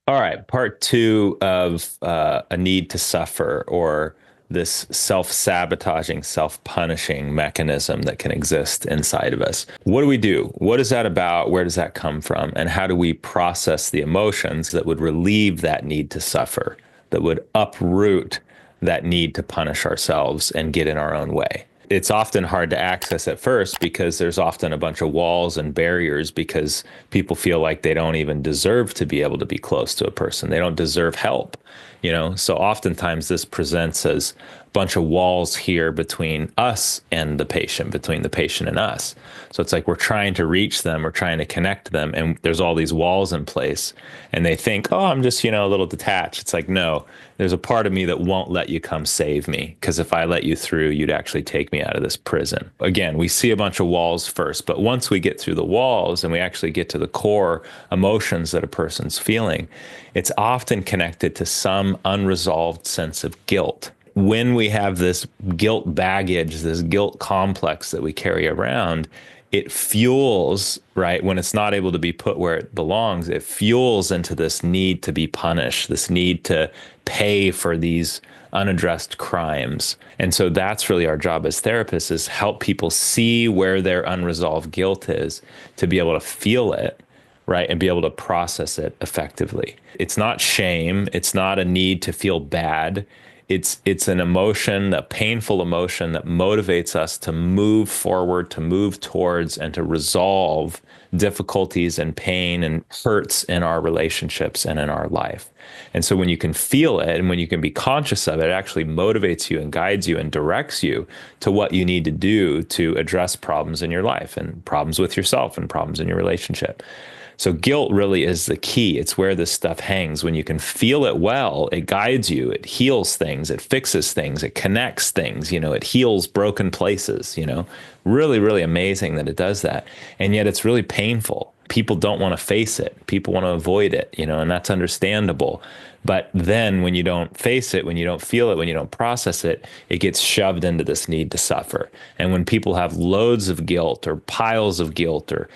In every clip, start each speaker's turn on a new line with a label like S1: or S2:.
S1: All right, part two of a need to suffer, or this self-sabotaging, self-punishing mechanism that can exist inside of us. What do we do? What is that about? Where does that come from? And how do we process the emotions that would relieve that need to suffer, that would uproot that need to punish ourselves and get in our own way? It's often hard to access at first because there's often a bunch of walls and barriers because people feel like they don't even deserve to be able to be close to a person. They don't deserve help, you know? So oftentimes this presents as a bunch of walls here between us and between the patient and us. So it's like we're trying to reach them, we're trying to connect them, and there's all these walls in place. And they think, oh, I'm just, a little detached. It's like, no, there's a part of me that won't let you come save me. Because if I let you through, you'd actually take me out of this prison. Again, we see a bunch of walls first, but once we get through the walls and we actually get to the core emotions that a person's feeling, it's often connected to some unresolved sense of guilt. When we have this guilt baggage, this guilt complex that we carry around, it fuels, right? When it's not able to be put where it belongs, it fuels into this need to be punished, this need to pay for these unaddressed crimes. And so that's really our job as therapists, is help people see where their unresolved guilt is, to be able to feel it, right? And be able to process it effectively. It's not shame. It's not a need to feel bad. It's an emotion, a painful emotion that motivates us to move forward, to move towards, and to resolve difficulties and pain and hurts in our relationships and in our life. And so when you can feel it and when you can be conscious of it, it actually motivates you and guides you and directs you to what you need to do to address problems in your life and problems with yourself and problems in your relationship. So guilt really is the key. It's where this stuff hangs. When you can feel it well, it guides you, it heals things, it fixes things, it connects things, it heals broken places, Really, really amazing that it does that. And yet it's really painful. People don't want to face it. People want to avoid it, and that's understandable. But then when you don't face it, when you don't feel it, when you don't process it, it gets shoved into this need to suffer. And when people have loads of guilt or piles of guilt or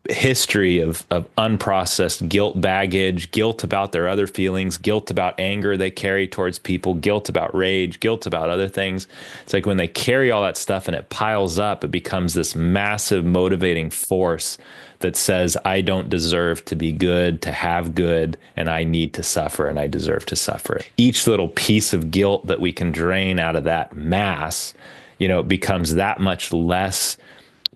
S1: history of unprocessed guilt baggage, guilt about their other feelings, guilt about anger they carry towards people, guilt about rage, guilt about other things. It's like when they carry all that stuff and it piles up, it becomes this massive motivating force that says, I don't deserve to be good, to have good, and I need to suffer, and I deserve to suffer. Each little piece of guilt that we can drain out of that mass, becomes that much less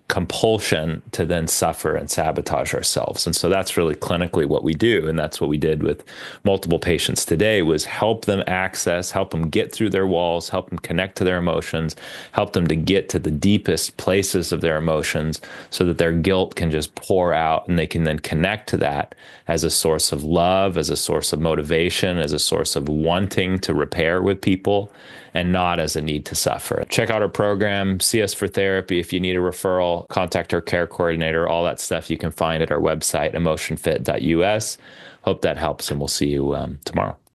S1: compulsion to then suffer and sabotage ourselves. And so that's really clinically what we do. And that's what we did with multiple patients today, was help them access, help them get through their walls, help them connect to their emotions, help them to get to the deepest places of their emotions so that their guilt can just pour out and they can then connect to that as a source of love, as a source of motivation, as a source of wanting to repair with people, and not as a need to suffer. Check out our program, see us for therapy. If you need a referral, contact our care coordinator. All that stuff you can find at our website, emotionfit.us. Hope that helps, and we'll see you tomorrow.